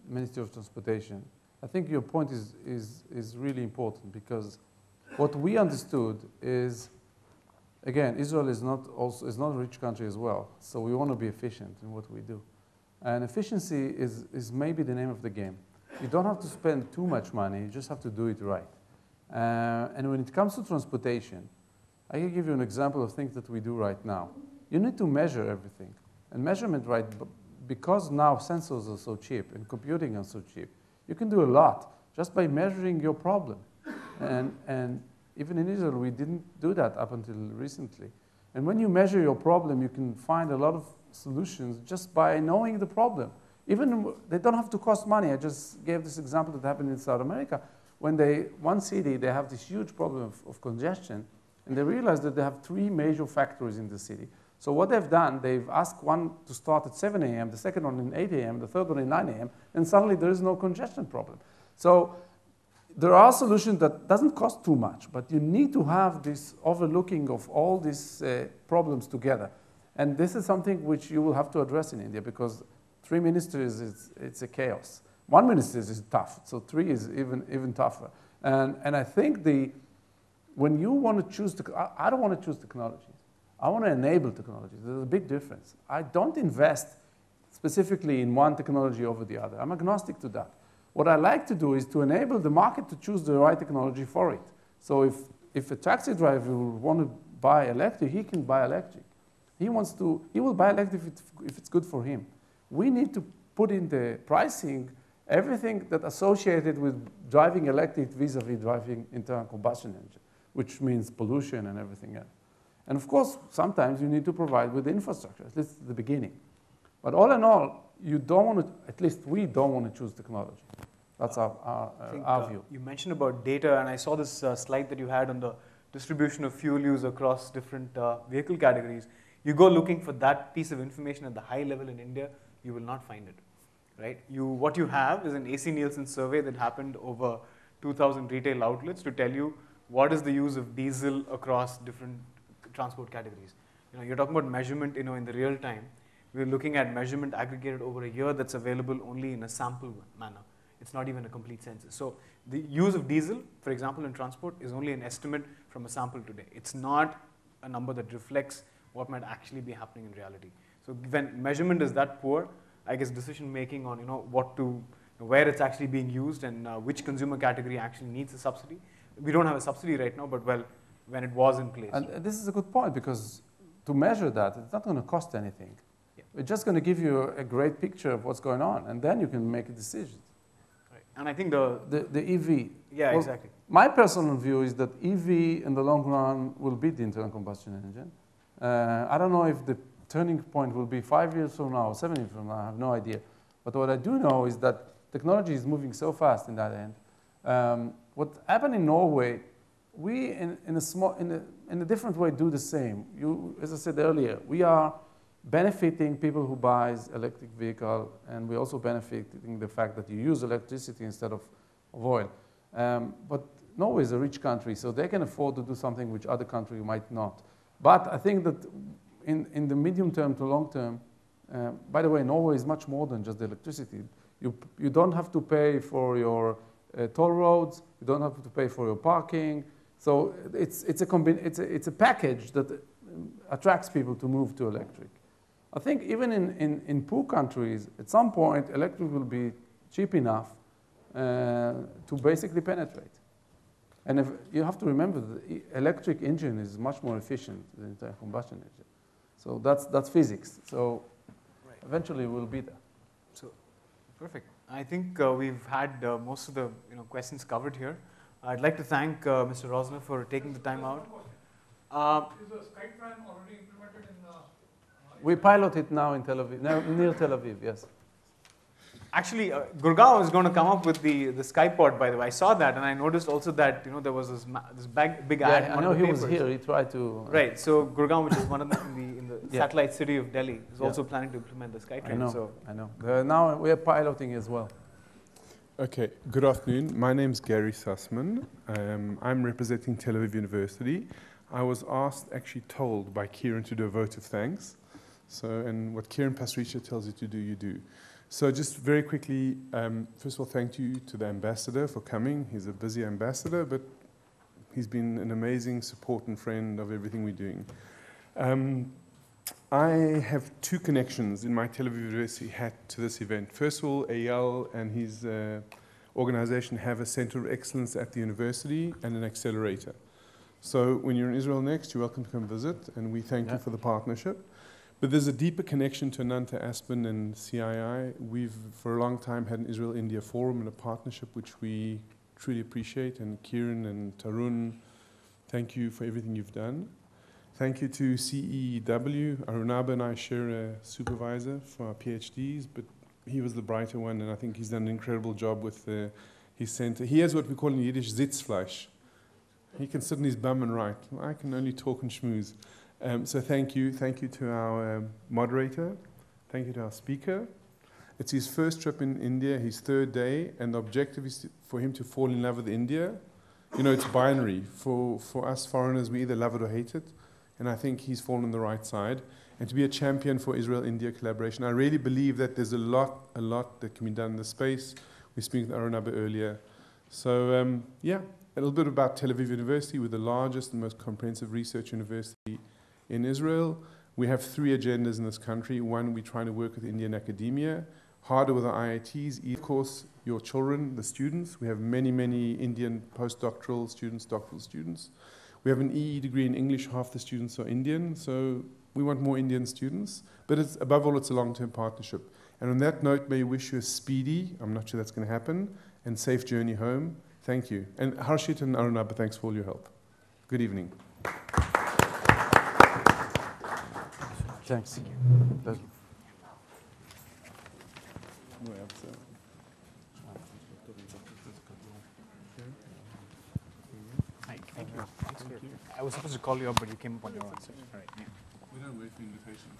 Ministry of Transportation. I think your point is really important, because what we understood is, again, Israel is not a rich country as well, so we want to be efficient in what we do. And efficiency is maybe the name of the game. You don't have to spend too much money, you just have to do it right. And when it comes to transportation, I can give you an example of things that we do right now. You need to measure everything. And measurement, right, because now sensors are so cheap and computing are so cheap, you can do a lot just by measuring your problem. And even in Israel, we didn't do that up until recently. And when you measure your problem, you can find a lot of solutions just by knowing the problem. Even they don't have to cost money. I just gave this example that happened in South America. When one city, they have this huge problem of congestion, and they realize that they have 3 major factories in the city. So what they've done, they've asked one to start at 7 a.m., the second one at 8 a.m., the third one at 9 a.m., and suddenly there is no congestion problem. So there are solutions that doesn't cost too much, but you need to have this overlooking of all these problems together. And this is something which you will have to address in India, because 3 ministries, it's a chaos. 1 ministry is tough, so 3 is even tougher. And I think when you want to choose, I don't want to choose technologies. I want to enable technologies. There's a big difference. I don't invest specifically in one technology over the other. I'm agnostic to that. What I like to do is to enable the market to choose the right technology for it. So if a taxi driver will want to buy electric, he can buy electric. He will buy electric if it's good for him. We need to put in the pricing everything that associated with driving electric vis-a-vis driving internal combustion engine, which means pollution and everything else. And of course, sometimes you need to provide with the infrastructure, at least at the beginning. But all in all, you don't want to, at least we don't want to choose technology. That's our view. You mentioned about data, and I saw this slide that you had on the distribution of fuel use across different vehicle categories. You go looking for that piece of information at the high level in India, you will not find it, right? What you have is an AC Nielsen survey that happened over 2,000 retail outlets to tell you what is the use of diesel across different transport categories. You're talking about measurement, in the real time. We're looking at measurement aggregated over a year that's available only in a sample manner. It's not even a complete census. So the use of diesel, for example, in transport is only an estimate from a sample today. It's not a number that reflects what might actually be happening in reality. So when measurement is that poor, I guess decision making on where it's actually being used and which consumer category actually needs a subsidy. We don't have a subsidy right now, but when it was in place. And this is a good point, because to measure that, it's not going to cost anything. Yeah. It's just going to give you a great picture of what's going on, and then you can make a decision. Right. And I think the EV. Yeah, well, exactly. My personal view is that EV in the long run will beat the internal combustion engine. I don't know if the turning point will be 5 years from now or 7 years from now. I have no idea. But what I do know is that technology is moving so fast in that end. What happened in Norway, we in a different way do the same. As I said earlier, we are benefiting people who buys electric vehicle, and we also benefiting the fact that you use electricity instead of oil. But Norway is a rich country, so they can afford to do something which other countries might not. But I think that in the medium term to long term, by the way, Norway is much more than just the electricity. You don't have to pay for your toll roads. You don't have to pay for your parking. So it's a package that attracts people to move to electric. I think even in poor countries, at some point, electric will be cheap enough to basically penetrate. And you have to remember that the electric engine is much more efficient than the combustion engine. So that's physics. So eventually we'll be there. So perfect. I think we've had most of the questions covered here. I'd like to thank Mr. Rosner for taking the time out. Is the SkyTran already implemented in We pilot it now in Tel Aviv, near Tel Aviv, yes. Actually, Gurgaon is going to come up with the Skypod, by the way. I saw that, and I noticed also that there was this big ad. Yeah, I know he was here. He tried to. Right. So Gurgaon, which is one of in the satellite city of Delhi, is also planning to implement the SkyTrain. I know. Now we are piloting as well. Okay. Good afternoon. My name's Gary Sussman. I'm representing Tel Aviv University. I was actually told by Kieran to do a vote of thanks. And what Kieran Pasricha tells you to do, you do. So just very quickly, first of all, thank you to the ambassador for coming. He's a busy ambassador, but he's been an amazing support and friend of everything we're doing. I have two connections in my Tel Aviv University hat to this event. First of all, Eyal and his organization have a center of excellence at the university and an accelerator. So when you're in Israel next, you're welcome to come visit, and we thank you for the partnership. But there's a deeper connection to Ananta Aspen and CII. We've, for a long time, had an Israel-India forum and a partnership which we truly appreciate. And Kieran and Tarun, thank you for everything you've done. Thank you to CEW. Arunabha and I share a supervisor for our PhDs, but he was the brighter one, and I think he's done an incredible job with his center. He has what we call in Yiddish Sitzfleisch. He can sit on his bum and write. I can only talk and schmooze. So thank you. Thank you to our moderator. Thank you to our speaker. It's his first trip in India, his third day, and the objective is for him to fall in love with India. It's binary. For us foreigners, we either love it or hate it, and I think he's fallen on the right side. And to be a champion for Israel-India collaboration, I really believe that there's a lot that can be done in this space. We were speaking with Arunabha earlier. So, a little bit about Tel Aviv University. We're the largest and most comprehensive research university in Israel. We have 3 agendas in this country. One, we're trying to work with Indian academia, harder with the IITs, of course, your children, the students. We have many, many Indian postdoctoral students, doctoral students. We have an EE degree in English, half the students are Indian, so we want more Indian students. But above all, it's a long-term partnership. And on that note, may I wish you a speedy, I'm not sure that's going to happen, and safe journey home. Thank you. And Harshit and Arunabha, thanks for all your help. Good evening. Thanks. Pleasure. Thank you. I was supposed to call you up, but you came up on your own. All right. Yeah. We don't wait for invitations.